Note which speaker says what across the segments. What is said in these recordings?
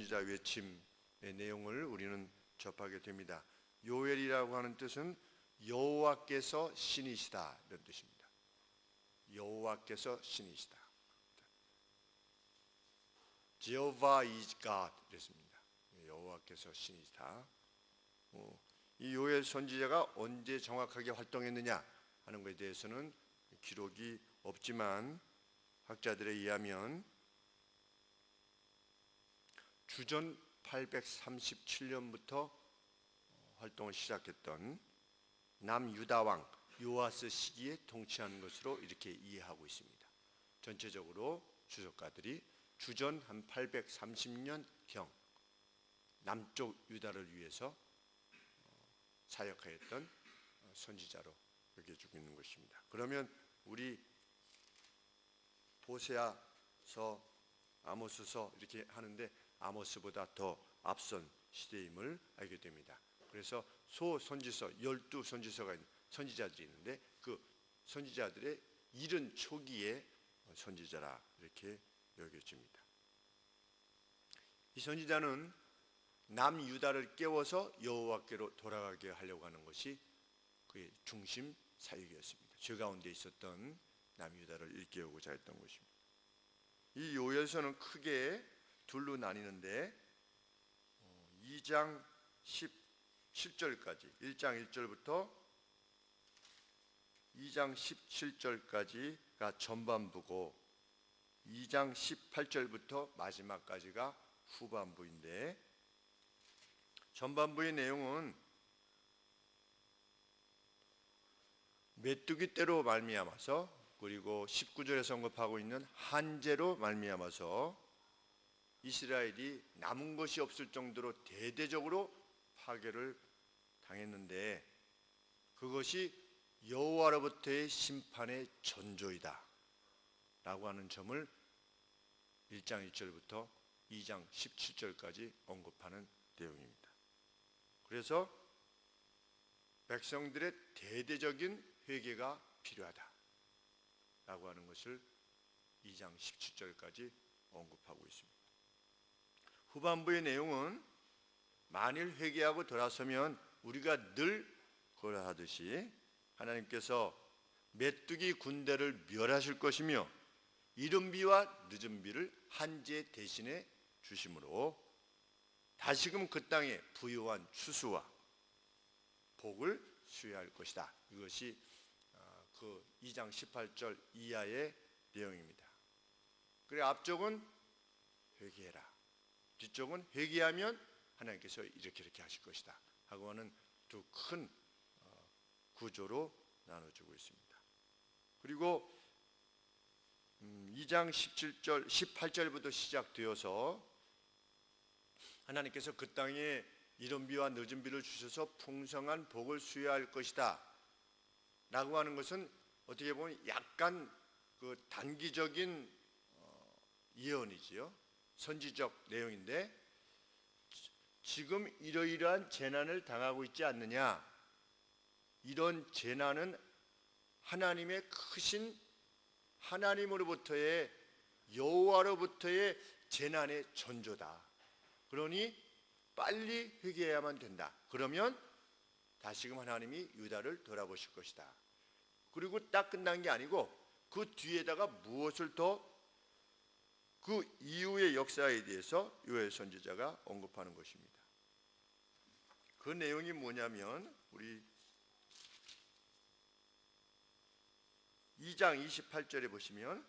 Speaker 1: 선지자 외침의 내용을 우리는 접하게 됩니다. 요엘이라고 하는 뜻은 여호와께서 신이시다 이런 뜻입니다. 여호와께서 신이시다. Jehovah is God 이랬습니다. 여호와께서 신이시다. 이 요엘 선지자가 언제 정확하게 활동했느냐 하는 것에 대해서는 기록이 없지만 학자들에 의하면 주전 837년부터 활동을 시작했던 남유다 왕 요아스 시기에 통치한 것으로 이렇게 이해하고 있습니다. 전체적으로 주석가들이 주전 한 830년경 남쪽 유다를 위해서 사역하였던 선지자로 여겨지고 있는 것입니다. 그러면 우리 호세아서, 아모스서 이렇게 하는데 아모스보다 더 앞선 시대임을 알게 됩니다. 그래서 소선지서 12선지서가 있는 선지자들이 있는데 그 선지자들의 이른 초기의 선지자라 이렇게 여겨집니다. 이 선지자는 남유다를 깨워서 여호와께로 돌아가게 하려고 하는 것이 그의 중심 사역이었습니다. 죄 가운데 있었던 남유다를 일깨우고자 했던 것입니다. 이 요엘서는 크게 둘로 나뉘는데 2장 17절까지 1장 1절부터 2장 17절까지가 전반부고 2장 18절부터 마지막까지가 후반부인데 전반부의 내용은 메뚜기 떼로 말미암아서 그리고 19절에서 언급하고 있는 한재로 말미암아서 이스라엘이 남은 것이 없을 정도로 대대적으로 파괴를 당했는데 그것이 여호와로부터의 심판의 전조이다 라고 하는 점을 1장 1절부터 2장 17절까지 언급하는 내용입니다. 그래서 백성들의 대대적인 회개가 필요하다 라고 하는 것을 2장 17절까지 언급하고 있습니다. 후반부의 내용은 만일 회개하고 돌아서면 우리가 늘 고려하듯이 하나님께서 메뚜기 군대를 멸하실 것이며 이른 비와 늦은 비를 한재 대신에 주심으로 다시금 그 땅에 부유한 추수와 복을 수여할 것이다. 이것이 그 2장 18절 이하의 내용입니다. 그래 앞쪽은 회개해라. 뒤쪽은 회개하면 하나님께서 이렇게 하실 것이다. 하고 하는 두 큰 구조로 나눠지고 있습니다. 그리고 2장 17절, 18절부터 시작되어서 하나님께서 그 땅에 이른 비와 늦은 비를 주셔서 풍성한 복을 수여할 것이다 라고 하는 것은 어떻게 보면 약간 그 단기적인 예언이지요. 선지적 내용인데 지금 이러이러한 재난을 당하고 있지 않느냐, 이런 재난은 하나님의 크신 하나님으로부터의 여호와로부터의 재난의 전조다. 그러니 빨리 회개해야만 된다. 그러면 다시금 하나님이 유다를 돌아보실 것이다. 그리고 딱 끝난 게 아니고 그 뒤에다가 무엇을 더 그 이후의 역사에 대해서 요엘 선지자가 언급하는 것입니다. 그 내용이 뭐냐면 우리 2장 28절에 보시면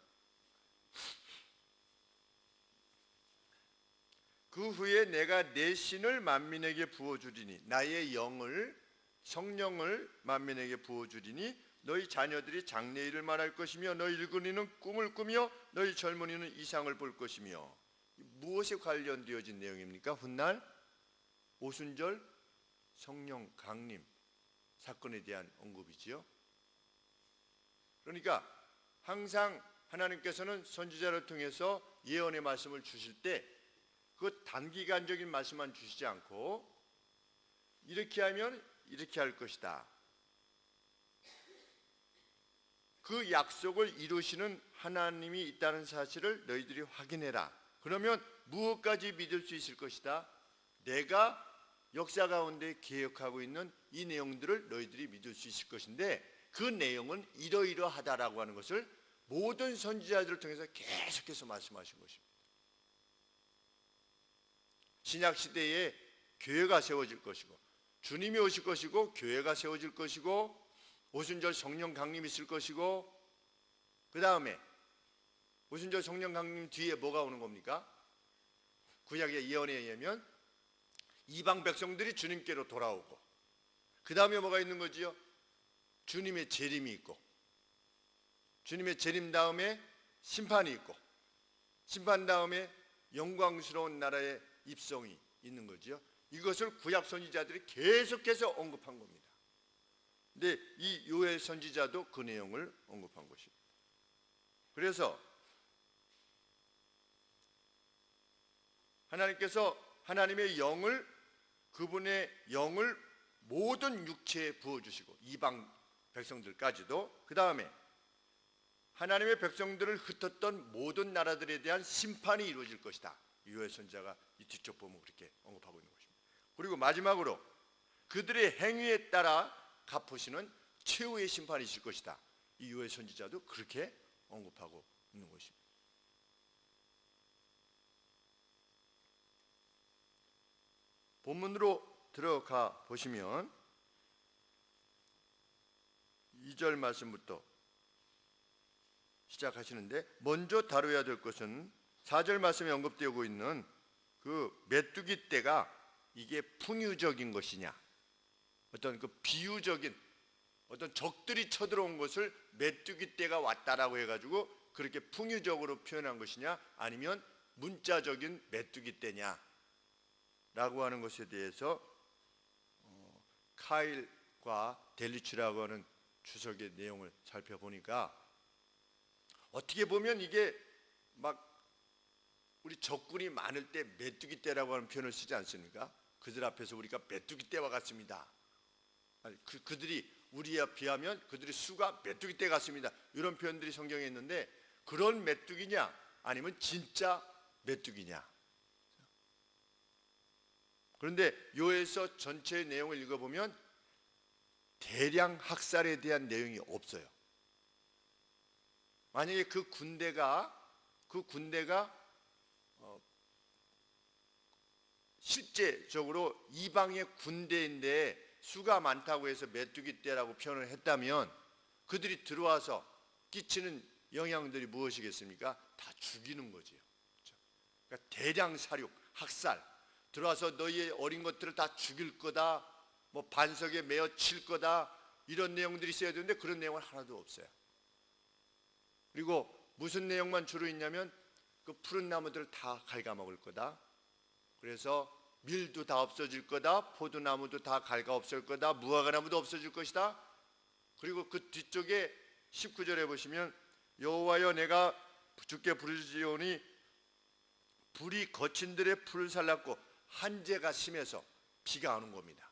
Speaker 1: 그 후에 내가 내 신을 만민에게 부어주리니 나의 영을 성령을 만민에게 부어주리니 너희 자녀들이 장래일을 말할 것이며 너희 일꾼이는 꿈을 꾸며 너희 젊은이는 이상을 볼 것이며 무엇에 관련되어진 내용입니까? 훗날 오순절 성령 강림 사건에 대한 언급이지요. 그러니까 항상 하나님께서는 선지자를 통해서 예언의 말씀을 주실 때 그 단기간적인 말씀만 주시지 않고 이렇게 하면 이렇게 할 것이다. 그 약속을 이루시는 하나님이 있다는 사실을 너희들이 확인해라. 그러면 무엇까지 믿을 수 있을 것이다? 내가 역사 가운데 기억하고 있는 이 내용들을 너희들이 믿을 수 있을 것인데 그 내용은 이러이러하다라고 하는 것을 모든 선지자들을 통해서 계속해서 말씀하신 것입니다. 신약 시대에 교회가 세워질 것이고 주님이 오실 것이고 교회가 세워질 것이고 오순절 성령 강림이 있을 것이고 그 다음에 오순절 성령 강림 뒤에 뭐가 오는 겁니까? 구약의 예언에 의하면 이방 백성들이 주님께로 돌아오고 그 다음에 뭐가 있는 거지요? 주님의 재림이 있고 주님의 재림 다음에 심판이 있고 심판 다음에 영광스러운 나라의 입성이 있는 거지요. 이것을 구약 선지자들이 계속해서 언급한 겁니다. 근데 이 요엘 선지자도 그 내용을 언급한 것입니다. 그래서 하나님께서 하나님의 영을 그분의 영을 모든 육체에 부어주시고 이방 백성들까지도 그 다음에 하나님의 백성들을 흩었던 모든 나라들에 대한 심판이 이루어질 것이다. 요엘 선지자가 이 뒤쪽 보면 그렇게 언급하고 있는 것입니다. 그리고 마지막으로 그들의 행위에 따라 갚으시는 최후의 심판이 있을 것이다. 이 요엘 선지자도 그렇게 언급하고 있는 것입니다. 본문으로 들어가 보시면 2절 말씀부터 시작하시는데 먼저 다뤄야 될 것은 4절 말씀에 언급되고 있는 그 메뚜기 떼가 이게 풍유적인 것이냐 어떤 그 비유적인 어떤 적들이 쳐들어온 것을 메뚜기 떼가 왔다라고 해가지고 그렇게 풍유적으로 표현한 것이냐 아니면 문자적인 메뚜기 떼냐 라고 하는 것에 대해서 카일과 델리츠라고 하는 주석의 내용을 살펴보니까 어떻게 보면 이게 막 우리 적군이 많을 때 메뚜기 떼라고 하는 표현을 쓰지 않습니까? 그들 앞에서 우리가 메뚜기 떼와 같습니다. 아니, 그들이 우리에 비하면 그들의 수가 메뚜기 떼 같습니다. 이런 표현들이 성경에 있는데 그런 메뚜기냐 아니면 진짜 메뚜기냐. 그런데 요에서 전체의 내용을 읽어보면 대량 학살에 대한 내용이 없어요. 만약에 그 군대가 실제적으로 이방의 군대인데 수가 많다고 해서 메뚜기 떼라고 표현을 했다면 그들이 들어와서 끼치는 영향들이 무엇이겠습니까? 다 죽이는 거지요. 그러니까 대량 사륙, 학살, 들어와서 너희의 어린 것들을 다 죽일 거다, 뭐 반석에 매어 칠 거다 이런 내용들이 있어야 되는데 그런 내용은 하나도 없어요. 그리고 무슨 내용만 주로 있냐면 그 푸른 나무들을 다 갉아먹을 거다. 그래서 밀도 다 없어질 거다. 포도나무도 다 갉아 없을 거다. 무화과나무도 없어질 것이다. 그리고 그 뒤쪽에 19절에 보시면 여호와여 내가 주께 부르짖으오니 불이 거친들의 풀을 살랐고 한재가 심해서 비가 안 온 겁니다.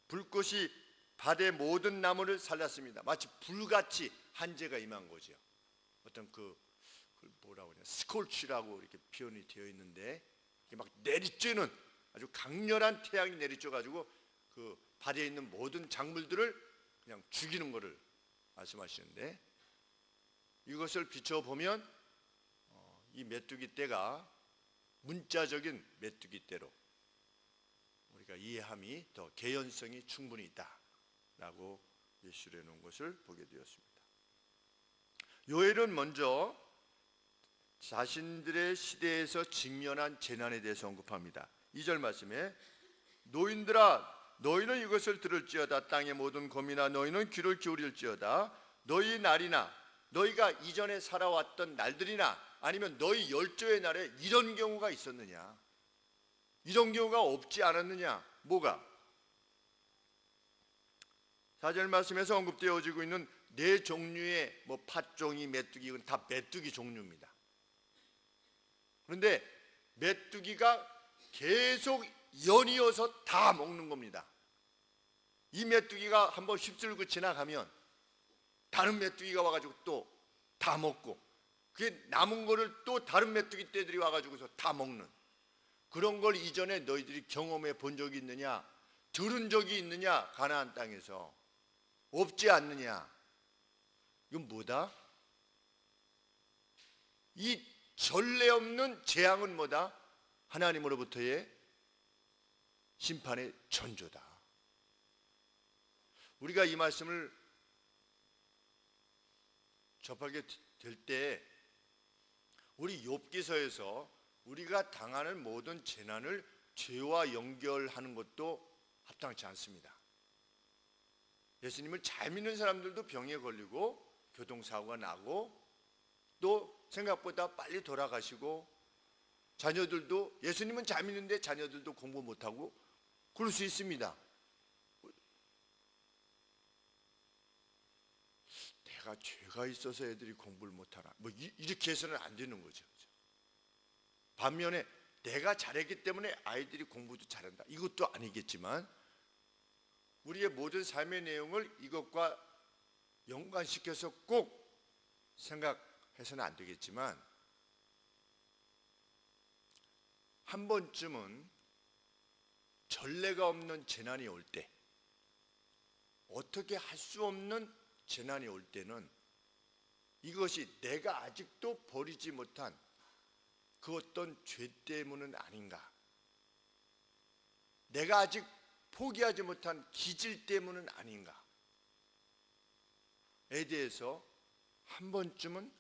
Speaker 1: 불꽃이 밭의 모든 나무를 살랐습니다. 마치 불같이 한재가 임한 거죠. 어떤 그 뭐라고 그러냐 스콜치라고 이렇게 표현이 되어 있는데 이게 막 내리쬐는 아주 강렬한 태양이 내리쬐 가지고 그 밭에 있는 모든 작물들을 그냥 죽이는 것을 말씀하시는데 이것을 비춰보면 이 메뚜기 떼가 문자적인 메뚜기 떼로 우리가 이해함이 더 개연성이 충분히 있다라고 예시를 해놓은 것을 보게 되었습니다. 요엘은 먼저 자신들의 시대에서 직면한 재난에 대해서 언급합니다. 2절 말씀에 노인들아 너희는 이것을 들을지어다 땅의 모든 거민아 너희는 귀를 기울일지어다 너희 날이나 너희가 이전에 살아왔던 날들이나 아니면 너희 열조의 날에 이런 경우가 있었느냐 이런 경우가 없지 않았느냐 뭐가 4절 말씀에서 언급되어지고 있는 네 종류의 뭐 팥종이 메뚜기 이건 다 메뚜기 종류입니다. 그런데 메뚜기가 계속 연이어서 다 먹는 겁니다. 이 메뚜기가 한번 휩쓸고 지나가면 다른 메뚜기가 와가지고 또 다 먹고 그게 남은 거를 또 다른 메뚜기 떼들이 와가지고서 다 먹는 그런 걸 이전에 너희들이 경험해 본 적이 있느냐? 들은 적이 있느냐? 가나안 땅에서 없지 않느냐? 이건 뭐다? 이 전례 없는 재앙은 뭐다? 하나님으로부터의 심판의 전조다. 우리가 이 말씀을 접하게 될 때 우리 욥기서에서 우리가 당하는 모든 재난을 죄와 연결하는 것도 합당치 않습니다. 예수님을 잘 믿는 사람들도 병에 걸리고 교통사고가 나고 또 생각보다 빨리 돌아가시고 자녀들도 예수님은 잘 믿는데 자녀들도 공부 못하고 그럴 수 있습니다. 내가 죄가 있어서 애들이 공부를 못하나 뭐 이렇게 해서는 안 되는 거죠. 반면에 내가 잘했기 때문에 아이들이 공부도 잘한다 이것도 아니겠지만 우리의 모든 삶의 내용을 이것과 연관시켜서 꼭 생각해서는 안 되겠지만 한 번쯤은 전례가 없는 재난이 올 때 어떻게 할 수 없는 재난이 올 때는 이것이 내가 아직도 버리지 못한 그 어떤 죄 때문은 아닌가, 내가 아직 포기하지 못한 기질 때문은 아닌가에 대해서 한 번쯤은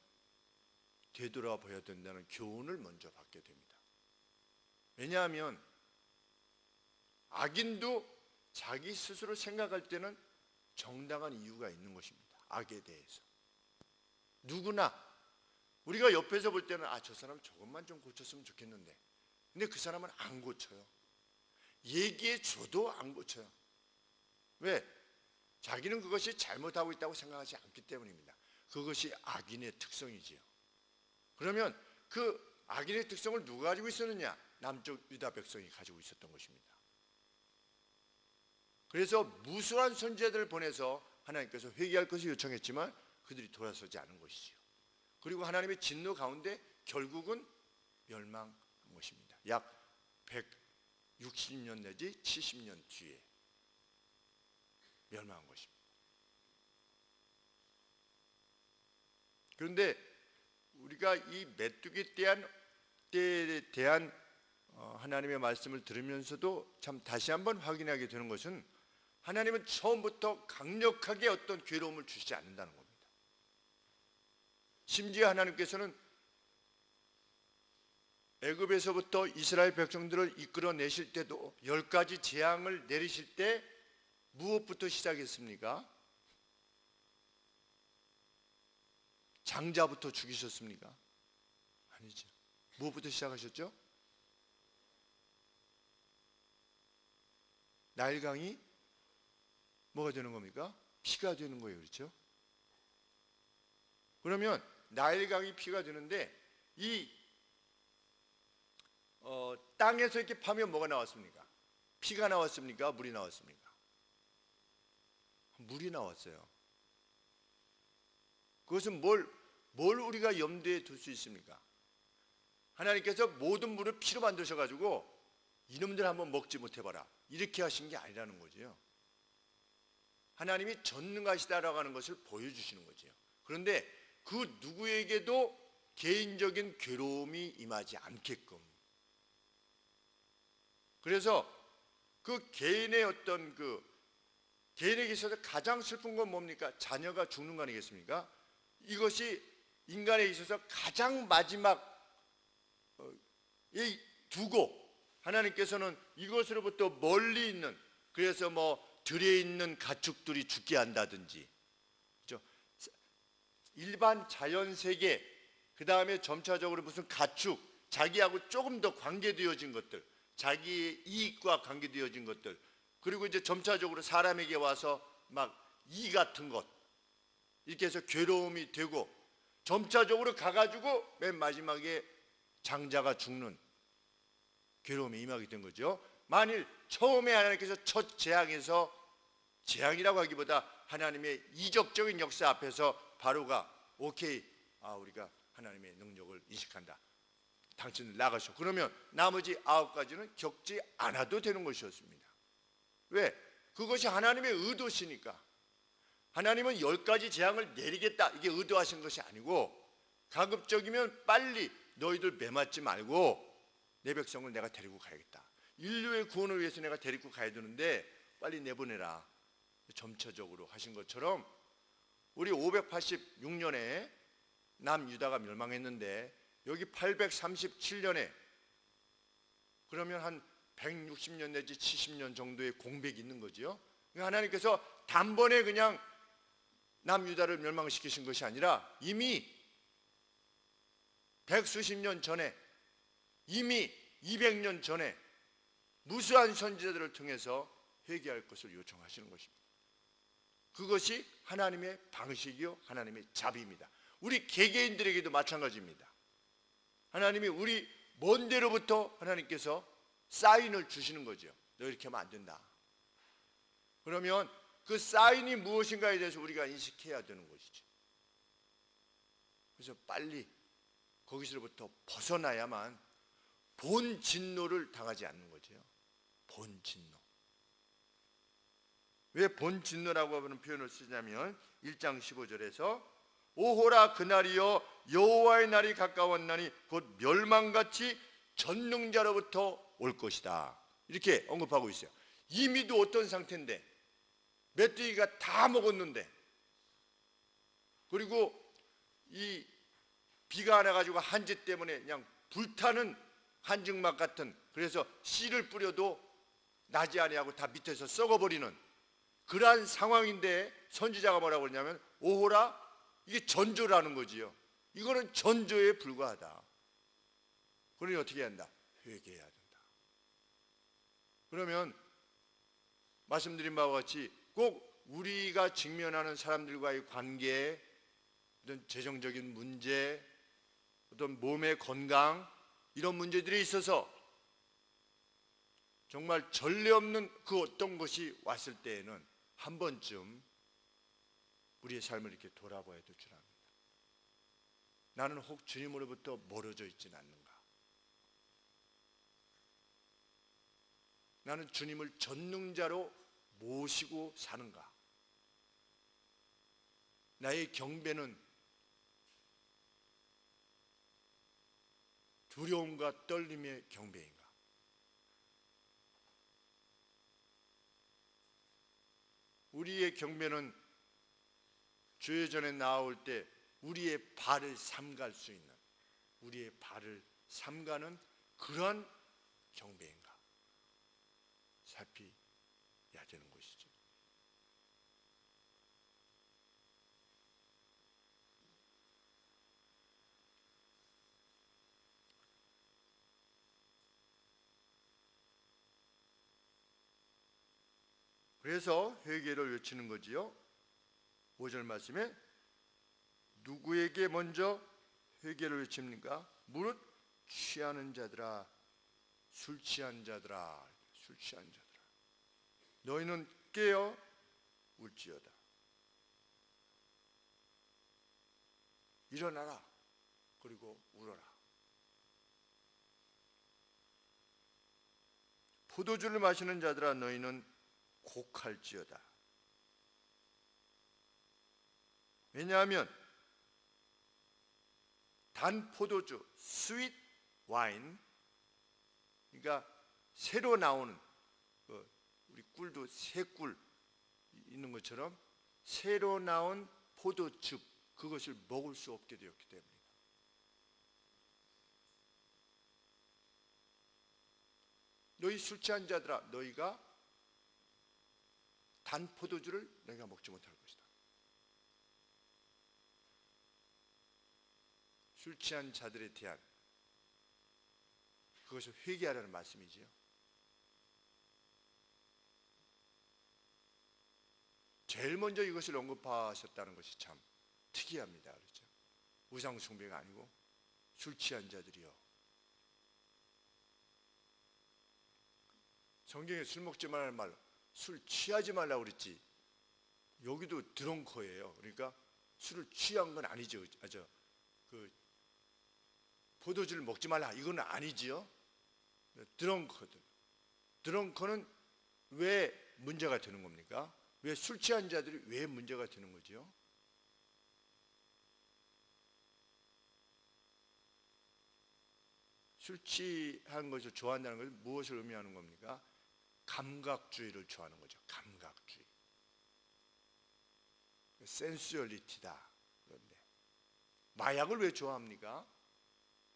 Speaker 1: 되돌아봐야 된다는 교훈을 먼저 받게 됩니다. 왜냐하면 악인도 자기 스스로 생각할 때는 정당한 이유가 있는 것입니다. 악에 대해서 누구나 우리가 옆에서 볼 때는 저 사람 저것만 좀 고쳤으면 좋겠는데 근데 그 사람은 안 고쳐요. 얘기해 줘도 안 고쳐요. 왜? 자기는 그것이 잘못하고 있다고 생각하지 않기 때문입니다. 그것이 악인의 특성이지요. 그러면 그 악인의 특성을 누가 가지고 있었느냐? 남쪽 유다 백성이 가지고 있었던 것입니다. 그래서 무수한 선지자들을 보내서 하나님께서 회개할 것을 요청했지만 그들이 돌아서지 않은 것이지요. 그리고 하나님의 진노 가운데 결국은 멸망한 것입니다. 약 160년 내지 70년 뒤에 멸망한 것입니다. 그런데 우리가 이 메뚜기 때에 대한 하나님의 말씀을 들으면서도 참 다시 한번 확인하게 되는 것은 하나님은 처음부터 강력하게 어떤 괴로움을 주시지 않는다는 겁니다. 심지어 하나님께서는 애굽에서부터 이스라엘 백성들을 이끌어내실 때도 10가지 재앙을 내리실 때 무엇부터 시작했습니까? 장자부터 죽이셨습니까? 아니죠. 무엇부터 시작하셨죠? 나일강이 뭐가 되는 겁니까? 피가 되는 거예요. 그렇죠? 그러면 나일강이 피가 되는데 이 땅에서 이렇게 파면 뭐가 나왔습니까? 피가 나왔습니까? 물이 나왔습니까? 물이 나왔어요. 그것은 뭘 우리가 염두에 둘 수 있습니까? 하나님께서 모든 물을 피로 만드셔가지고 이놈들 한번 먹지 못해봐라 이렇게 하신 게 아니라는 거죠. 하나님이 전능하시다라고 하는 것을 보여주시는 거죠. 그런데 그 누구에게도 개인적인 괴로움이 임하지 않게끔, 그래서 그 개인의 어떤 개인에게 있어서 가장 슬픈 건 뭡니까? 자녀가 죽는 거 아니겠습니까? 이것이 인간에 있어서 가장 마지막 두고 하나님께서는 이것으로부터 멀리 있는, 그래서 들에 있는 가축들이 죽게 한다든지, 그렇죠? 일반 자연 세계, 그 다음에 점차적으로 무슨 가축, 자기하고 조금 더 관계되어진 것들, 자기의 이익과 관계되어진 것들, 그리고 이제 점차적으로 사람에게 와서 막 이 같은 것, 이렇게 해서 괴로움이 되고 점차적으로 가가지고 맨 마지막에 장자가 죽는 괴로움이 임하게 된 거죠. 만일 처음에 하나님께서 첫 재앙에서, 재앙이라고 하기보다 하나님의 이적적인 역사 앞에서 바로가 오케이, 우리가 하나님의 능력을 인식한다. 당신들 나가시오. 그러면 나머지 9가지는 겪지 않아도 되는 것이었습니다. 왜? 그것이 하나님의 의도시니까. 하나님은 10가지 재앙을 내리겠다, 이게 의도하신 것이 아니고, 가급적이면 빨리 너희들 매맞지 말고 내 백성을 내가 데리고 가야겠다. 인류의 구원을 위해서 내가 데리고 가야 되는데 빨리 내보내라. 점차적으로 하신 것처럼 우리 586년에 남유다가 멸망했는데 여기 837년에 그러면 한 160년 내지 70년 정도의 공백이 있는 거지요. 하나님께서 단번에 그냥 남유다를 멸망시키신 것이 아니라 이미 100수십 년 전에, 이미 200년 전에 무수한 선지자들을 통해서 회개할 것을 요청하시는 것입니다. 그것이 하나님의 방식이요 하나님의 자비입니다. 우리 개개인들에게도 마찬가지입니다. 하나님이 우리 먼 데로부터 하나님께서 사인을 주시는 거죠. 너 이렇게 하면 안 된다. 그러면 그 사인이 무엇인가에 대해서 우리가 인식해야 되는 것이죠. 그래서 빨리 거기서부터 벗어나야만 본 진노를 당하지 않는 거죠. 본 진노. 왜 본 진노라고 하는 표현을 쓰냐면 1장 15절에서 오호라 그날이여 여호와의 날이 가까웠나니 곧 멸망같이 전능자로부터 올 것이다. 이렇게 언급하고 있어요. 이미도 어떤 상태인데 메뚜기가 다 먹었는데, 그리고 이 비가 안 와가지고 한지 때문에 그냥 불타는 한증막 같은, 그래서 씨를 뿌려도 나지 아니하고 다 밑에서 썩어버리는 그러한 상황인데 선지자가 뭐라고 그러냐면 오호라, 이게 전조라는 거지요. 이거는 전조에 불과하다. 그러니 어떻게 해야 한다? 회개해야 된다. 그러면 말씀드린 바와 같이 꼭 우리가 직면하는 사람들과의 관계, 어떤 재정적인 문제, 어떤 몸의 건강, 이런 문제들이 있어서 정말 전례 없는 그 어떤 것이 왔을 때에는 한 번쯤 우리의 삶을 이렇게 돌아봐야 될 줄 압니다. 나는 혹 주님으로부터 멀어져 있지는 않는가? 나는 주님을 전능자로 모시고 사는가? 나의 경배는 두려움과 떨림의 경배인가? 우리의 경배는 주의 전에 나올 때 우리의 발을 삼갈 수 있는, 우리의 발을 삼가는 그러한 경배인가? 살펴야 되는 것이죠. 그래서 회개를 외치는 거지요. 5절 말씀에 누구에게 먼저 회개를 외칩니까? 무릇 취하는 자들아, 술 취한 자들아, 술 취한 자들아, 너희는 깨어 울지어다. 일어나라, 그리고 울어라. 포도주를 마시는 자들아, 너희는 곡할지어다. 왜냐하면 단 포도주, 스윗 와인, 그러니까 새로 나오는, 우리 꿀도 새 꿀 있는 것처럼 새로 나온 포도즙, 그것을 먹을 수 없게 되었기 때문입니다. 너희 술 취한 자들아, 너희가 단 포도주를 너희가 먹지 못할 것이다. 술 취한 자들에 대한 그것을 회개하라는 말씀이지요. 제일 먼저 이것을 언급하셨다는 것이 참 특이합니다. 그렇죠? 우상 숭배가 아니고 술 취한 자들이요. 성경에 술 먹지 말라는 말, 술 취하지 말라고 그랬지. 여기도 드렁커예요. 그러니까 술을 취한 건 아니죠. 그 포도주를 먹지 말라 이건 아니지요. 드렁커는 왜 문제가 되는 겁니까? 왜 술 취한 자들이 왜 문제가 되는 거지요? 술 취한 것을 좋아한다는 것은 무엇을 의미하는 겁니까? 감각주의를 좋아하는 거죠. 감각주의. 센수얼리티다. 그런데 마약을 왜 좋아합니까?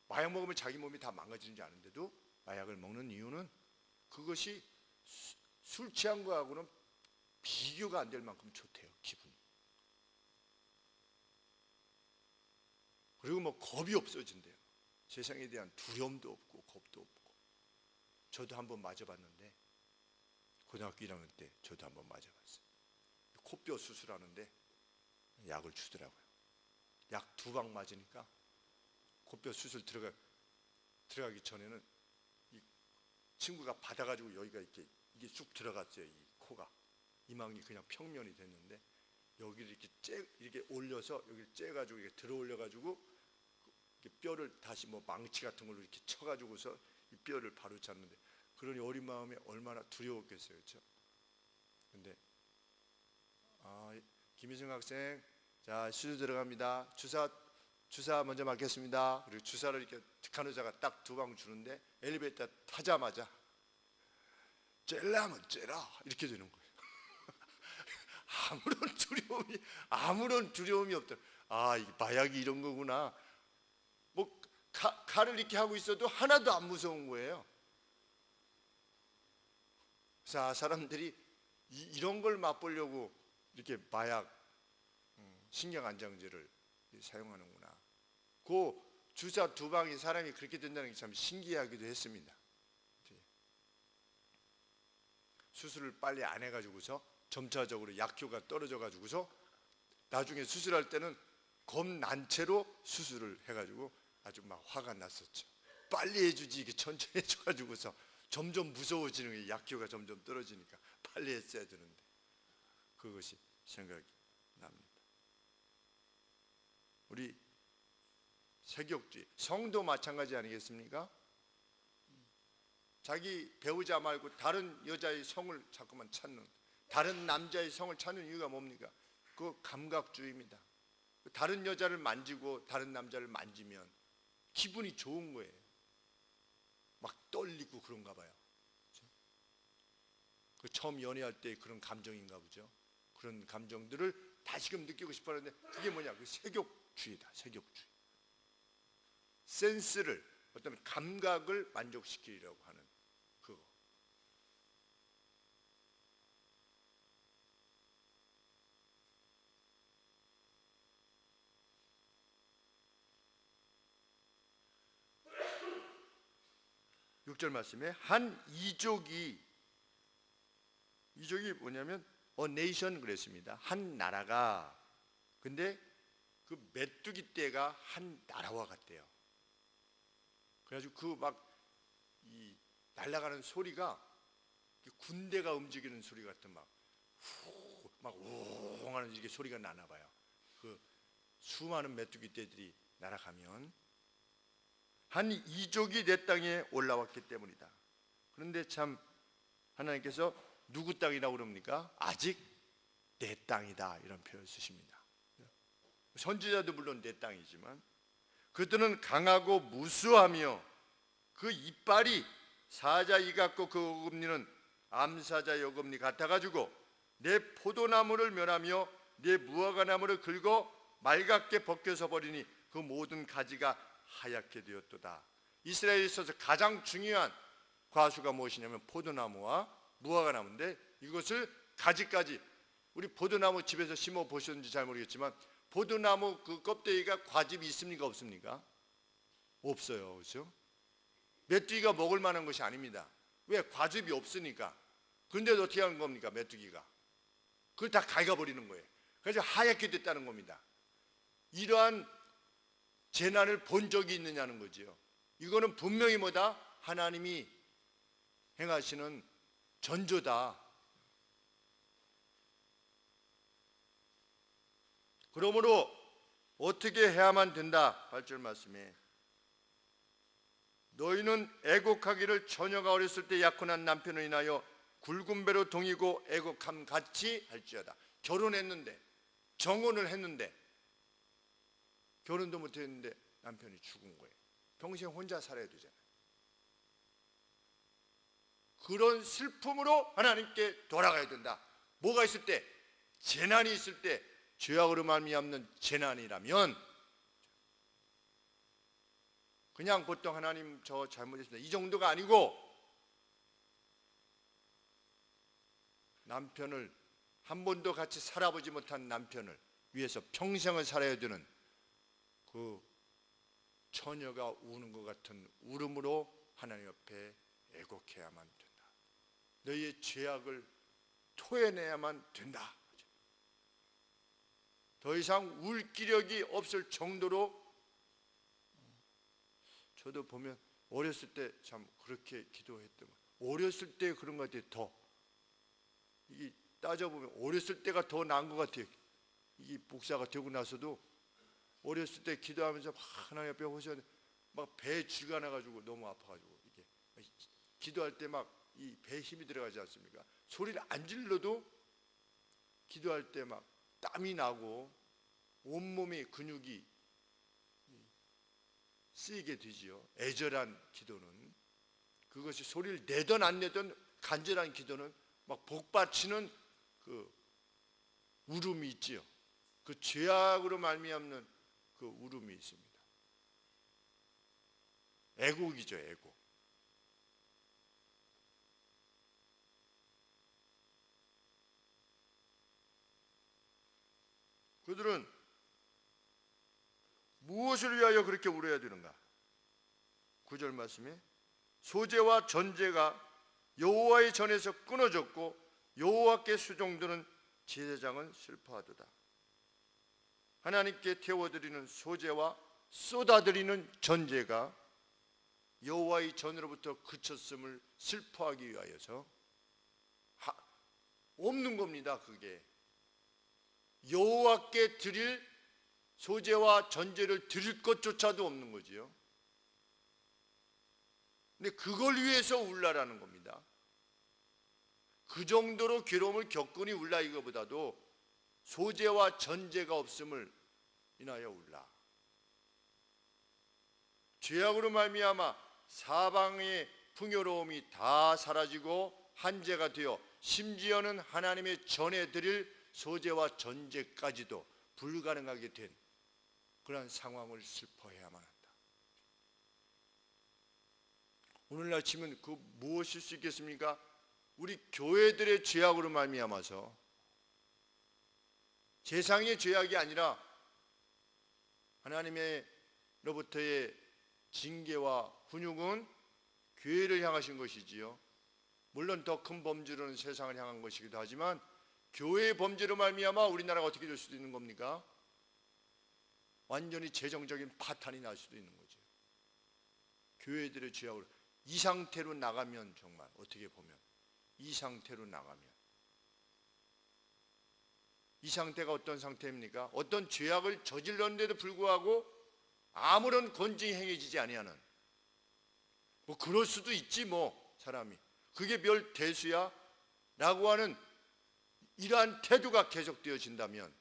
Speaker 1: 마약 먹으면 자기 몸이 다 망가지는 줄 아는데도 마약을 먹는 이유는 그것이 술 취한 거하고는 비교가 안 될 만큼 좋대요. 기분이. 그리고 뭐 겁이 없어진대요. 세상에 대한 두려움도 없고 겁도 없고. 저도 한번 맞아봤는데 고등학교 1학년 때 저도 한번 맞아봤어요. 코뼈 수술하는데 약을 주더라고요. 약 2방 맞으니까 코뼈 수술 들어가기 전에는 이 친구가 받아가지고 여기가 이게 쑥 들어갔어요. 이 코가 이망이 그냥 평면이 됐는데 여기를 이렇게 올려서 여기를 째가지고 이렇게 들어올려가지고 뼈를 다시 뭐 망치 같은 걸로 이렇게 쳐가지고서 이 뼈를 바로 잡는데 그러니 어린 마음에 얼마나 두려웠겠어요, 그렇죠? 근데 김희승 학생, 자 수술 들어갑니다. 주사 먼저 맞겠습니다. 그리고 주사를 이렇게 특한 의사가 딱 2방 주는데 엘리베이터 타자마자 째려면 째라 이렇게 되는 거예요. 아무런 두려움이 없다. 이게 마약이 이런 거구나. 뭐 칼을 이렇게 하고 있어도 하나도 안 무서운 거예요. 그래서 사람들이 이런 걸 맛보려고 이렇게 마약 신경안정제를 사용하는구나. 그 주사 2방이 사람이 그렇게 된다는 게 참 신기하기도 했습니다. 수술을 빨리 안 해가지고서 점차적으로 약효가 떨어져가지고서 나중에 수술할 때는 겁난 채로 수술을 해가지고 아주 막 화가 났었죠. 빨리 해주지 이게 천천히 해줘가지고서 점점 무서워지는 게 약효가 점점 떨어지니까 빨리 했어야 되는데 그것이 생각이 납니다. 우리 세격주의 성도 마찬가지 아니겠습니까? 자기 배우자 말고 다른 여자의 성을 자꾸만 찾는, 다른 남자의 성을 찾는 이유가 뭡니까? 그 감각주의입니다. 다른 여자를 만지고 다른 남자를 만지면 기분이 좋은 거예요. 막 떨리고 그런가 봐요. 그렇죠? 그 처음 연애할 때 그런 감정인가 보죠. 그런 감정들을 다시금 느끼고 싶어 하는데 그게 뭐냐? 그 세격주의다. 세격주의. 센스를, 어떤 감각을 만족시키려고 하는 그거. 육절 말씀에 한 이족이 뭐냐면 a nation 그랬습니다. 한 나라가. 근데 그 메뚜기 떼가 한 나라와 같대요. 그래가지고 그 막 이 날아가는 소리가 군대가 움직이는 소리 같은 막 우웅하는 이게 소리가 나나 봐요. 그 수많은 메뚜기 떼들이 날아가면 한 이족이 내 땅에 올라왔기 때문이다. 그런데 참 하나님께서 누구 땅이라고 그럽니까? 아직 내 땅이다 이런 표현을 쓰십니다. 선지자도 물론 내 땅이지만 그들은 강하고 무수하며 그 이빨이 사자 이 같고 그 어금니는 암사자 어금니 같아가지고 내 포도나무를 멸하며 내 무화과나무를 긁어 말갛게 벗겨서 버리니 그 모든 가지가 하얗게 되었도다. 이스라엘에 있어서 가장 중요한 과수가 무엇이냐면 포도나무와 무화과나무인데 이것을 가지까지, 우리 포도나무 집에서 심어 보셨는지 잘 모르겠지만 포도나무 그 껍데기가 과즙이 있습니까 없습니까? 없어요. 그렇죠? 메뚜기가 먹을 만한 것이 아닙니다. 왜? 과즙이 없으니까. 그런데도 어떻게 하는 겁니까? 메뚜기가 그걸 다 갉아버리는 거예요. 그래서 하얗게 됐다는 겁니다. 이러한 재난을 본 적이 있느냐는 거지요. 이거는 분명히 뭐다? 하나님이 행하시는 전조다. 그러므로 어떻게 해야만 된다? 8절 말씀에 너희는 애곡하기를 처녀가 어렸을 때 약혼한 남편을 인하여 굵은 배로 동이고 애곡함 같이 할지어다. 결혼했는데, 정혼을 했는데, 결혼도 못했는데 남편이 죽은 거예요. 평생 혼자 살아야 되잖아요. 그런 슬픔으로 하나님께 돌아가야 된다. 뭐가 있을 때? 재난이 있을 때, 죄악으로 말미암는 재난이라면 그냥 보통 하나님 저 잘못했습니다, 이 정도가 아니고, 남편을 한 번도 같이 살아보지 못한 남편을 위해서 평생을 살아야 되는 그 처녀가 우는 것 같은 울음으로 하나님 앞에 애곡해야만 된다. 너희의 죄악을 토해내야만 된다. 더 이상 울 기력이 없을 정도로. 저도 보면 어렸을 때 참 그렇게 기도했던 거, 어렸을 때 그런 것 같아요. 더 이게 따져보면 어렸을 때가 더 나은 것 같아요. 이게 목사가 되고 나서도 어렸을 때 기도하면서 막 하나님 앞에 호소하는데 막 배에 쥐가 나가지고 너무 아파가지고, 이게 기도할 때 막 이 배에 힘이 들어가지 않습니까? 소리를 안 질러도 기도할 때 막 땀이 나고 온몸의 근육이 쓰이게 되지요. 애절한 기도는, 그것이 소리를 내든 안 내든 간절한 기도는 막 복받치는 그 울음이 있지요. 그 죄악으로 말미암는 그 울음이 있습니다. 애곡이죠, 애곡. 그들은 무엇을 위하여 그렇게 울어야 되는가? 9절 말씀에 소재와 전제가 여호와의 전에서 끊어졌고 여호와께 수종드는 제사장은 슬퍼하도다. 하나님께 태워드리는 소재와 쏟아드리는 전제가 여호와의 전으로부터 그쳤음을 슬퍼하기 위하여서 없는 겁니다. 그게 여호와께 드릴 소재와 전제를 드릴 것조차도 없는 거지요. 근데 그걸 위해서 울라라는 겁니다. 그 정도로 괴로움을 겪으니 울라, 이거보다도 소재와 전제가 없음을 인하여 울라. 죄악으로 말미암아 사방의 풍요로움이 다 사라지고 한재가 되어 심지어는 하나님의 전에 드릴 소재와 전제까지도 불가능하게 된 그러한 상황을 슬퍼해야만 한다. 오늘날 치면 그 무엇일 수 있겠습니까? 우리 교회들의 죄악으로 말미암아서, 세상의 죄악이 아니라 하나님의로부터의 징계와 훈육은 교회를 향하신 것이지요. 물론 더 큰 범죄로는 세상을 향한 것이기도 하지만 교회의 범죄로 말미암아 우리나라가 어떻게 될 수도 있는 겁니까? 완전히 재정적인 파탄이 날 수도 있는 거죠. 교회들의 죄악으로 이 상태로 나가면, 정말 어떻게 보면 이 상태로 나가면, 이 상태가 어떤 상태입니까? 어떤 죄악을 저질렀는데도 불구하고 아무런 건징이 행해지지 아니하는, 뭐 그럴 수도 있지 뭐 사람이, 그게 별 대수야 라고 하는 이러한 태도가 계속되어진다면,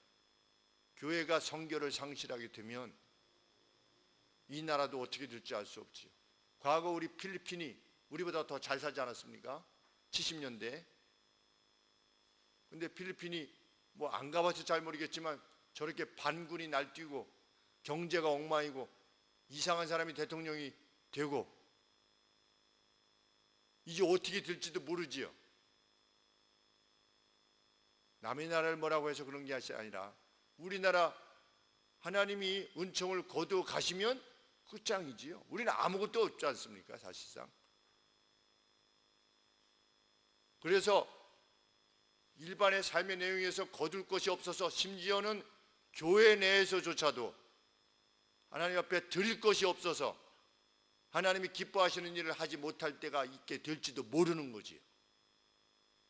Speaker 1: 교회가 성결을 상실하게 되면 이 나라도 어떻게 될지 알 수 없지요. 과거 우리 필리핀이 우리보다 더 잘 살지 않았습니까? 70년대. 근데 필리핀이 뭐 안 가봐서 잘 모르겠지만 저렇게 반군이 날뛰고 경제가 엉망이고 이상한 사람이 대통령이 되고 이제 어떻게 될지도 모르지요. 남의 나라를 뭐라고 해서 그런 게 아니라 우리나라 하나님이 은총을 거두어 가시면 끝장이지요. 우리는 아무것도 없지 않습니까, 사실상. 그래서 일반의 삶의 내용에서 거둘 것이 없어서 심지어는 교회 내에서조차도 하나님 앞에 드릴 것이 없어서 하나님이 기뻐하시는 일을 하지 못할 때가 있게 될지도 모르는 거지요.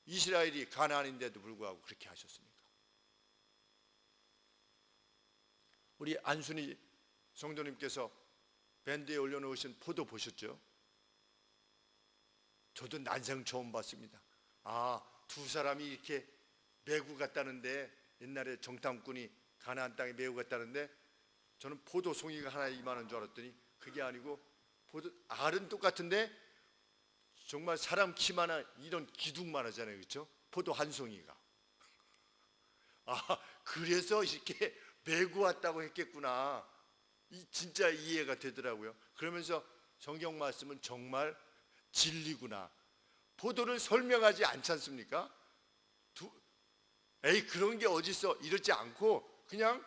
Speaker 1: 이스라엘이 가나안인데도 불구하고 그렇게 하셨습니까? 우리 안순희 성도님께서 밴드에 올려놓으신 포도 보셨죠? 저도 난생 처음 봤습니다. 두 사람이 이렇게 메고 갔다는데, 옛날에 정탐꾼이 가나안 땅에 메고 갔다는데, 저는 포도송이가 하나 이만한 줄 알았더니 그게 아니고 알은 똑같은데 정말 사람 키만한 이런 기둥만 하잖아요, 그렇죠? 포도 한 송이가. 그래서 이렇게 메고 왔다고 했겠구나. 진짜 이해가 되더라고요. 그러면서 성경 말씀은 정말 진리구나. 포도를 설명하지 않지 않습니까? 에이, 그런 게 어딨어, 이러지 않고 그냥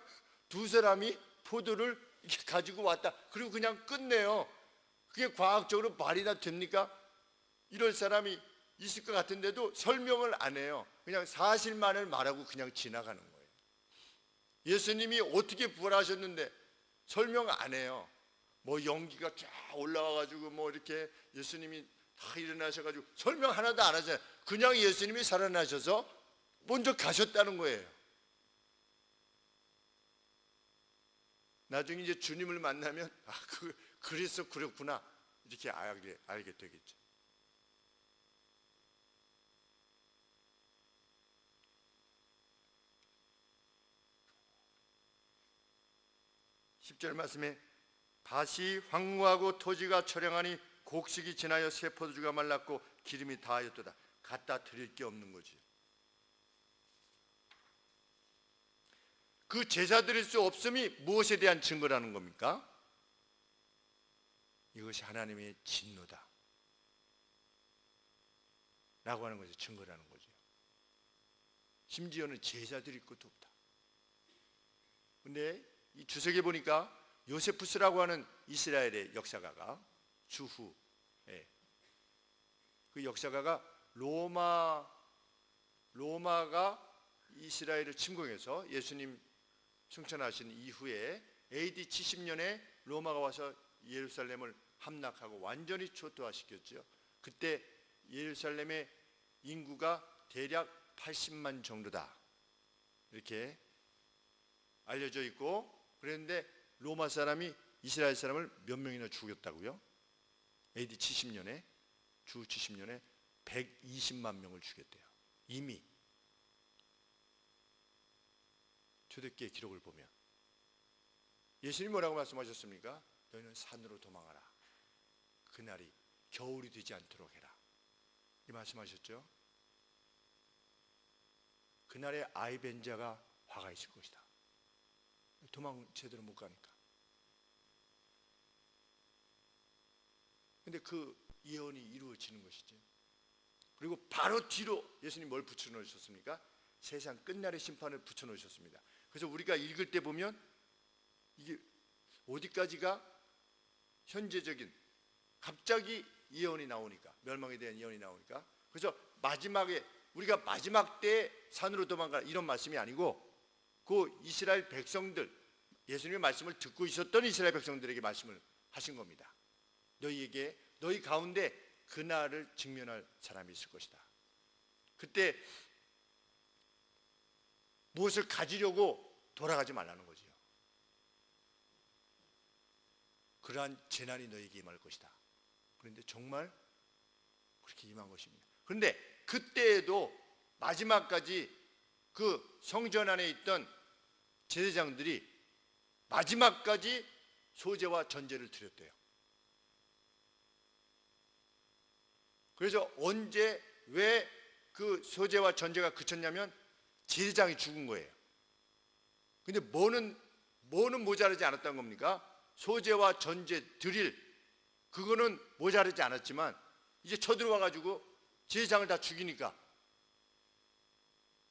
Speaker 1: 두 사람이 포도를 이렇게 가지고 왔다, 그리고 그냥 끝내요. 그게 과학적으로 말이나 됩니까? 이럴 사람이 있을 것 같은데도 설명을 안 해요. 그냥 사실만을 말하고 그냥 지나가는 거예요. 예수님이 어떻게 부활하셨는데 설명 안 해요. 뭐 연기가 쫙 올라와가지고 뭐 이렇게 예수님이 다 일어나셔가지고 설명 하나도 안 하잖아요. 그냥 예수님이 살아나셔서 먼저 가셨다는 거예요. 나중에 이제 주님을 만나면 그래서 그렇구나 이렇게 알게 되겠죠. (10절) 말씀에 밭이 황무하고 토지가 처량하니 곡식이 지나여 새 포도주가 말랐고 기름이 다하였도다. 갖다 드릴 게 없는 거지. 그 제사 드릴 수 없음이 무엇에 대한 증거라는 겁니까? 이것이 하나님의 진노다 라고 하는 것이 증거라는 거죠. 심지어는 제사 드릴 것도 없다. 근데 이 주석에 보니까 요세푸스라고 하는 이스라엘의 역사가가 주후, 그 역사가가 로마가 이스라엘을 침공해서 예수님 승천하신 이후에 AD 70년에 로마가 와서 예루살렘을 함락하고 완전히 초토화시켰죠. 그때 예루살렘의 인구가 대략 80만 정도다 이렇게 알려져 있고, 그런데 로마 사람이 이스라엘 사람을 몇 명이나 죽였다고요? AD 70년에 주 70년에 120만 명을 죽였대요. 이미 초대기의 기록을 보면 예수님이 뭐라고 말씀하셨습니까? 너희는 산으로 도망하라. 그날이 겨울이 되지 않도록 해라. 이 말씀하셨죠? 그날에 아이벤자가 화가 있을 것이다. 도망 제대로 못 가니까. 근데 그 예언이 이루어지는 것이죠. 그리고 바로 뒤로 예수님 뭘 붙여놓으셨습니까? 세상 끝날의 심판을 붙여놓으셨습니다. 그래서 우리가 읽을 때 보면 이게 어디까지가 현재적인, 갑자기 예언이 나오니까, 멸망에 대한 예언이 나오니까, 그래서 마지막에 우리가 마지막 때 산으로 도망가라 이런 말씀이 아니고, 그 이스라엘 백성들, 예수님의 말씀을 듣고 있었던 이스라엘 백성들에게 말씀을 하신 겁니다. 너희에게, 너희 가운데 그날을 직면할 사람이 있을 것이다. 그때 무엇을 가지려고 돌아가지 말라는 거지요. 그러한 재난이 너희에게 임할 것이다. 그런데 정말 그렇게 임한 것입니다. 그런데 그때에도 마지막까지 그 성전 안에 있던 제사장들이 마지막까지 소제와 전제를 드렸대요. 그래서 언제 왜 그 소제와 전제가 그쳤냐면 제사장이 죽은 거예요. 근데 뭐는 모자르지 않았던 겁니까? 소제와 전제 드릴 그거는 모자르지 않았지만 이제 쳐들어와 가지고 제사장을 다 죽이니까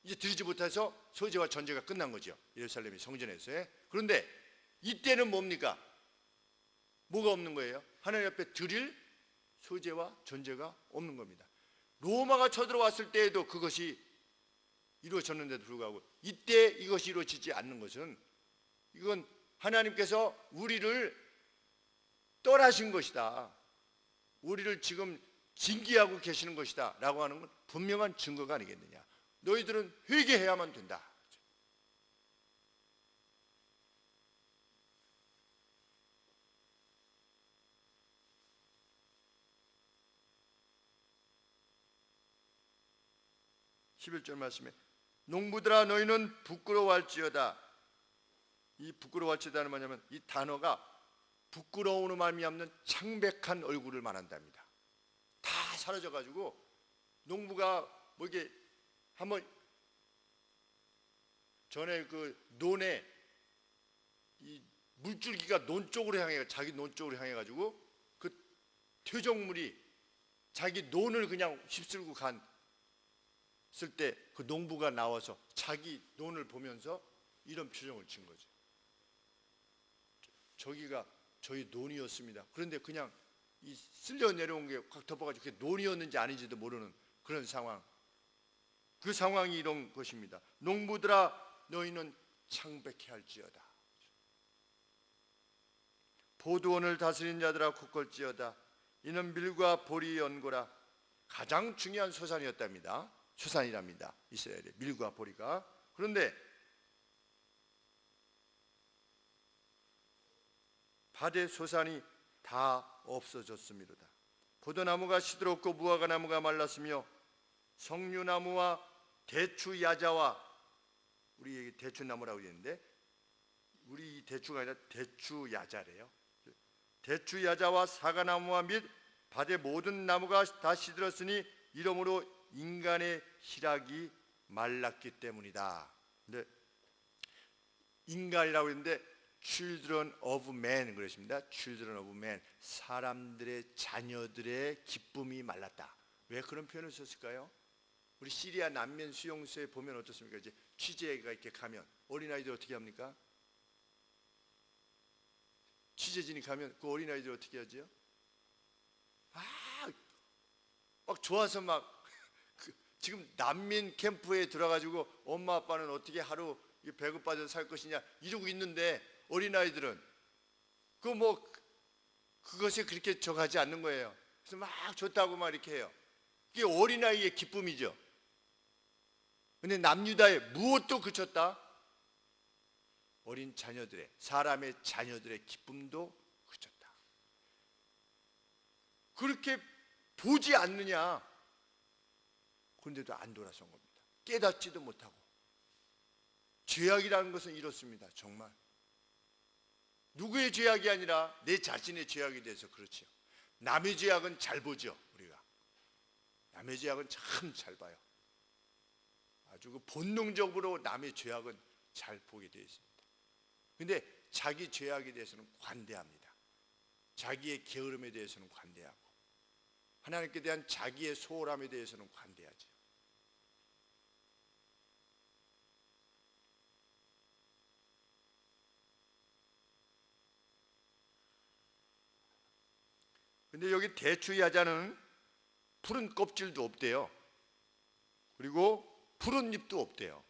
Speaker 1: 이제 드리지 못해서 소제와 전제가 끝난 거죠. 예루살렘의 성전에서의. 그런데 이때는 뭡니까? 뭐가 없는 거예요? 하나님 앞에 드릴 소제와 전제가 없는 겁니다. 로마가 쳐들어왔을 때에도 그것이 이루어졌는데도 불구하고 이때 이것이 이루어지지 않는 것은, 이건 하나님께서 우리를 떠나신 것이다, 우리를 지금 징계하고 계시는 것이다 라고 하는 건 분명한 증거가 아니겠느냐. 너희들은 회개해야만 된다. 11절 말씀에 농부들아 너희는 부끄러워할지어다. 이 부끄러워할지어다는 뭐냐면 이 단어가 부끄러움으로 말미암는 창백한 얼굴을 말한답니다. 다 사라져가지고 농부가 뭐 이게 한번 전에 그 논에 이 물줄기가 논 쪽으로 향해 자기 논 쪽으로 향해 가지고 그 퇴적물이 자기 논을 그냥 휩쓸고 갔을 때 그 농부가 나와서 자기 논을 보면서 이런 표정을 진 거죠. 저기가 저희 논이었습니다. 그런데 그냥 이 쓸려 내려온 게 확 덮어가지고 그게 논이었는지 아닌지도 모르는 그런 상황. 그 상황이 이런 것입니다. 농부들아 너희는 창백해 할지어다. 포도원을 다스린 자들아 굳걸지어다. 이는 밀과 보리 연고라. 가장 중요한 소산이었답니다. 소산이랍니다. 이스라엘의 밀과 보리가. 그런데 밭의 소산이 다 없어졌음이로다. 포도나무가 시들었고 무화과 나무가 말랐으며 석류나무와 대추야자와, 우리 대추나무라고 했는데 우리 대추가 아니라 대추야자래요. 대추야자와 사과나무와 및 밭의 모든 나무가 다 시들었으니 이러므로 인간의 희락이 말랐기 때문이다. 근데 인간이라고 했는데 children of man 그러십니다. children of man, 사람들의 자녀들의 기쁨이 말랐다. 왜 그런 표현을 썼을까요? 우리 시리아 난민 수용소에 보면 어떻습니까? 이제 취재가 이렇게 가면 어린아이들 어떻게 합니까? 취재진이 가면 그 어린아이들 어떻게 하죠? 막 좋아서 막 지금 난민 캠프에 들어가지고 엄마 아빠는 어떻게 하루 배고파서 살 것이냐 이러고 있는데 어린아이들은 그것에 그렇게 저가지 않는 거예요. 그래서 막 좋다고 막 이렇게 해요. 그게 어린아이의 기쁨이죠. 근데 남유다에 무엇도 그쳤다? 어린 자녀들의, 사람의 자녀들의 기쁨도 그쳤다. 그렇게 보지 않느냐? 그런데도 안 돌아선 겁니다. 깨닫지도 못하고. 죄악이라는 것은 이렇습니다. 정말 누구의 죄악이 아니라 내 자신의 죄악에 대해서 그렇지요. 남의 죄악은 잘 보죠. 우리가 남의 죄악은 참 잘 봐요. 아주 그 본능적으로 남의 죄악은 잘 보게 되어 있습니다. 그런데 자기 죄악에 대해서는 관대합니다. 자기의 게으름에 대해서는 관대하고 하나님께 대한 자기의 소홀함에 대해서는 관대하죠. 근데 여기 대추야자는 푸른 껍질도 없대요. 그리고 푸른 잎도 없대요.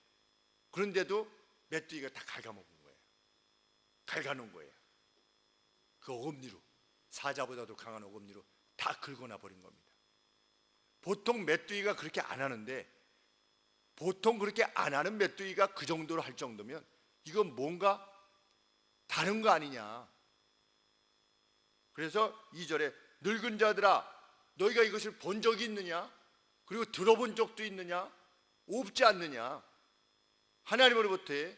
Speaker 1: 그런데도 메뚜기가 다 갉아먹은 거예요. 갉아놓은 거예요. 그 어금니로, 사자보다도 강한 어금니로 다 긁어놔 버린 겁니다. 보통 메뚜기가 그렇게 안 하는데, 보통 그렇게 안 하는 메뚜기가 그 정도로 할 정도면 이건 뭔가 다른 거 아니냐. 그래서 2절에 늙은 자들아 너희가 이것을 본 적이 있느냐? 그리고 들어본 적도 있느냐? 없지 않느냐? 하나님으로부터의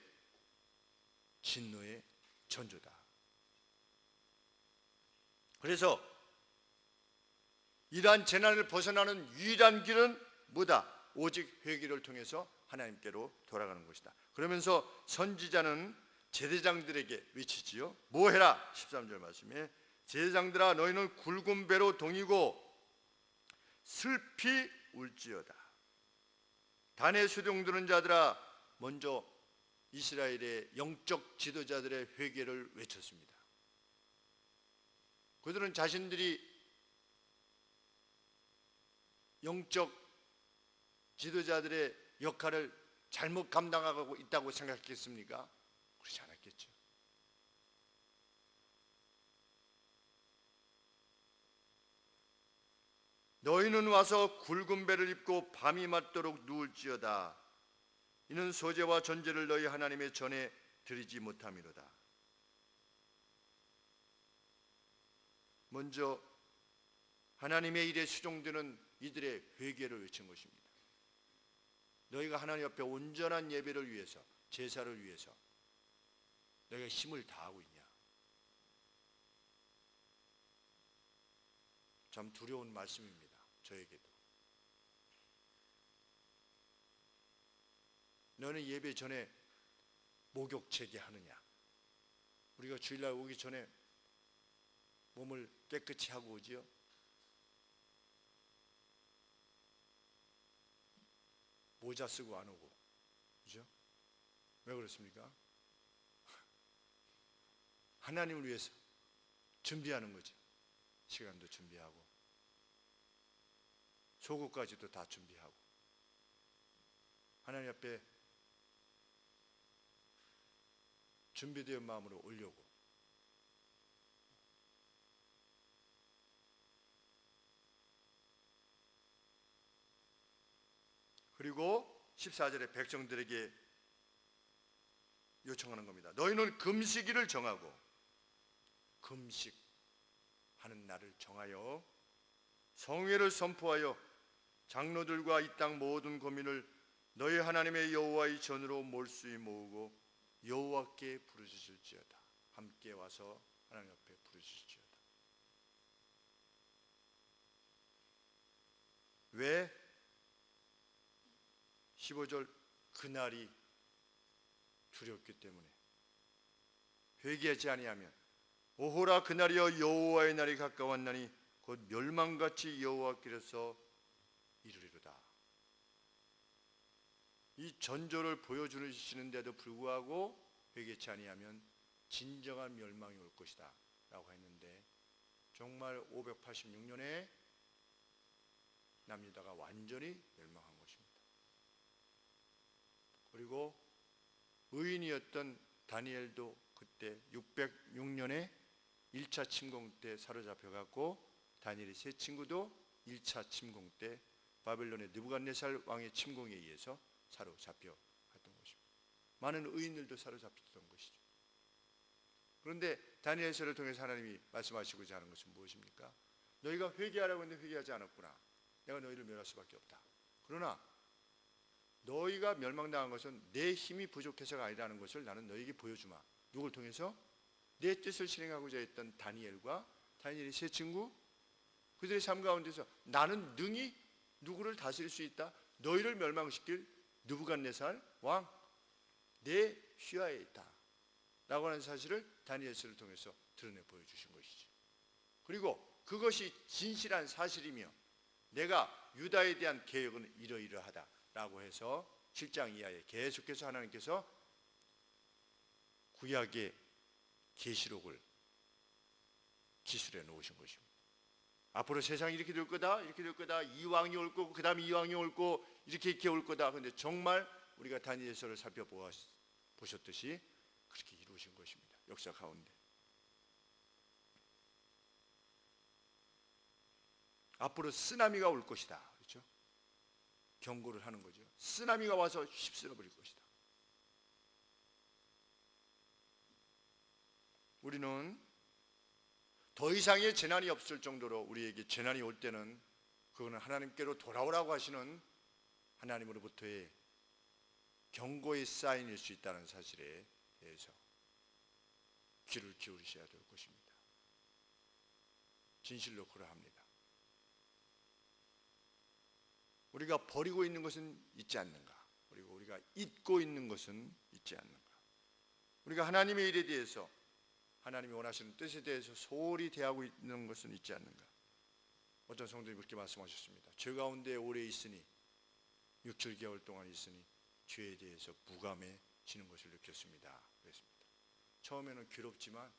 Speaker 1: 진노의 전조다. 그래서 이러한 재난을 벗어나는 유일한 길은 뭐다? 오직 회개를 통해서 하나님께로 돌아가는 것이다. 그러면서 선지자는 제사장들에게 외치지요. 뭐 해라? 13절 말씀에 제사장들아 너희는 굵은 배로 동이고 슬피 울지어다. 단에 수종 드는 자들아, 먼저 이스라엘의 영적 지도자들의 회개를 외쳤습니다. 그들은 자신들이 영적 지도자들의 역할을 잘못 감당하고 있다고 생각했습니까? 그렇지 않았겠죠. 너희는 와서 굵은 배를 입고 밤이 맞도록 누울지어다. 이는 소제와 전제를 너희 하나님의 전에 드리지 못함이로다. 먼저 하나님의 일에 수종되는 이들의 회개를 외친 것입니다. 너희가 하나님 앞에 온전한 예배를 위해서, 제사를 위해서 너희가 힘을 다하고 있냐? 참 두려운 말씀입니다. 저에게도. 너는 예배 전에 목욕 재개하느냐? 우리가 주일날 오기 전에 몸을 깨끗이 하고 오지요. 모자 쓰고 안 오고, 그죠? 왜 그렇습니까? 하나님을 위해서 준비하는 거죠. 시간도 준비하고 속옷까지도 다 준비하고 하나님 앞에 준비된 마음으로 오려고. 그리고 14절에 백성들에게 요청하는 겁니다. 너희는 금식일을 정하고, 금식하는 날을 정하여 성회를 선포하여 장로들과 이 땅 모든 거민을 너희 하나님의 여호와의 전으로 몰수히 모으고 여호와께 부르짖을지어다. 함께 와서 하나님 앞에 부르짖을지어다. 왜? 15절 그날이 두렵기 때문에. 회개하지 아니하면 오호라 그날이여 여호와의 날이 가까웠나니 곧 멸망같이 여호와께서 이르리로다. 이 전조를 보여주시는데도 불구하고 회개치 아니하면 진정한 멸망이 올 것이다 라고 했는데, 정말 586년에 남유다가 완전히 멸망한 것입니다. 그리고 의인이었던 다니엘도 그때 606년에 1차 침공 때 사로잡혀갔고, 다니엘의 세 친구도 1차 침공 때 바벨론의 느부갓네살 왕의 침공에 의해서 사로잡혀 갔던 것입니다. 많은 의인들도 사로잡혔던 것이죠. 그런데 다니엘서를 통해서 하나님이 말씀하시고자 하는 것은 무엇입니까? 너희가 회개하라고 했는데 회개하지 않았구나. 내가 너희를 멸할 수밖에 없다. 그러나 너희가 멸망당한 것은 내 힘이 부족해서가 아니라는 것을 나는 너희에게 보여주마. 누굴 통해서? 내 뜻을 실행하고자 했던 다니엘과 다니엘의 세 친구, 그들의 삶 가운데서 나는 능히 누구를 다스릴 수 있다. 너희를 멸망시킬 느부갓네살 왕 내 휘하에 있다 라고 하는 사실을 다니엘서를 통해서 드러내 보여주신 것이죠. 그리고 그것이 진실한 사실이며 내가 유다에 대한 계획은 이러이러하다 라고 해서 7장 이하에 계속해서 하나님께서 구약의 계시록을 기술해 놓으신 것입니다. 앞으로 세상이 이렇게 될 거다, 이렇게 될 거다, 이 왕이 올 거고 그 다음에 이 왕이 올 거고 이렇게 올 거다. 그런데 정말 우리가 다니엘서를 살펴보셨듯이 그렇게 이루어진 것입니다. 역사 가운데. 앞으로 쓰나미가 올 것이다. 그렇죠? 경고를 하는 거죠. 쓰나미가 와서 휩쓸어 버릴 것이다. 우리는 더 이상의 재난이 없을 정도로 우리에게 재난이 올 때는 그거는 하나님께로 돌아오라고 하시는 하나님으로부터의 경고의 사인일 수 있다는 사실에 대해서 귀를 기울이셔야 될 것입니다. 진실로 그러합니다. 우리가 버리고 있는 것은 있지 않는가? 그리고 우리가 잊고 있는 것은 있지 않는가? 우리가 하나님의 일에 대해서, 하나님이 원하시는 뜻에 대해서 소홀히 대하고 있는 것은 있지 않는가? 어떤 성도님이 그렇게 말씀하셨습니다. 죄 가운데 오래 있으니 6, 7개월 동안 있으니 죄에 대해서 무감해지는 것을 느꼈습니다. 그랬습니다. 처음에는 괴롭지만,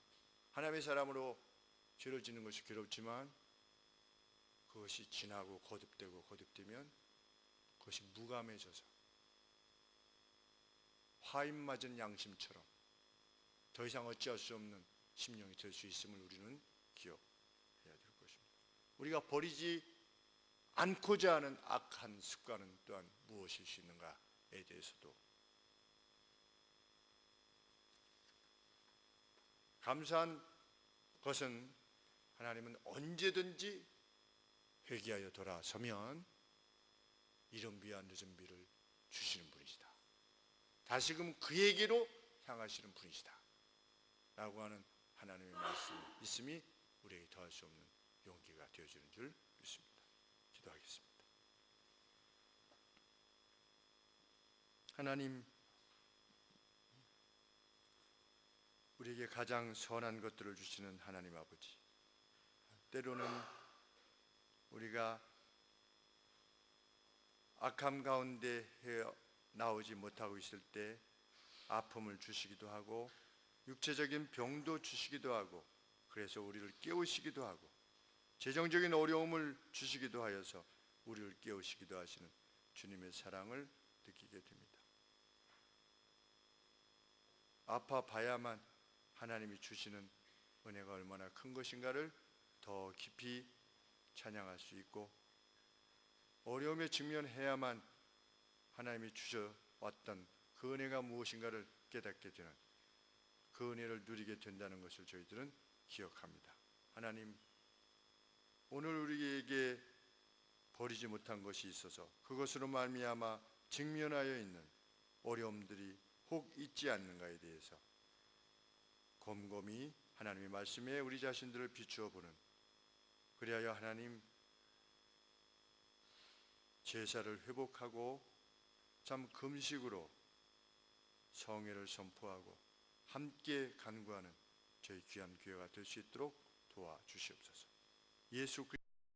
Speaker 1: 하나님의 사람으로 죄를 짓는 것이 괴롭지만 그것이 지나고 거듭되면 그것이 무감해져서 화인 맞은 양심처럼 더 이상 어찌할 수 없는 심령이 될 수 있음을 우리는 기억해야 될 것입니다. 우리가 버리지 않고자 하는 악한 습관은 또한 무엇일 수 있는가에 대해서도 감사한 것은 하나님은 언제든지 회개하여 돌아서면 이른 비와 늦은 비를 주시는 분이시다. 다시금 그에게로 향하시는 분이시다 라고 하는 하나님의 말씀이 우리에게 더할 수 없는 용기가 되어주는 줄 믿습니다. 기도하겠습니다. 하나님, 우리에게 가장 선한 것들을 주시는 하나님 아버지, 때로는 우리가 악함 가운데 나오지 못하고 있을 때 아픔을 주시기도 하고 육체적인 병도 주시기도 하고, 그래서 우리를 깨우시기도 하고 재정적인 어려움을 주시기도 하여서 우리를 깨우시기도 하시는 주님의 사랑을 느끼게 됩니다. 아파봐야만 하나님이 주시는 은혜가 얼마나 큰 것인가를 더 깊이 찬양할 수 있고, 어려움에 직면해야만 하나님이 주셔왔던 그 은혜가 무엇인가를 깨닫게 되는, 그 은혜를 누리게 된다는 것을 저희들은 기억합니다. 하나님, 오늘 우리에게 버리지 못한 것이 있어서 그것으로 말미암아 직면하여 있는 어려움들이 혹 있지 않는가에 대해서 곰곰이 하나님의 말씀에 우리 자신들을 비추어 보는, 그리하여 하나님 제사를 회복하고 참 금식으로 성회를 선포하고 함께 간구하는 저희 귀한 교회가 될 수 있도록 도와주시옵소서. 예수 그리스도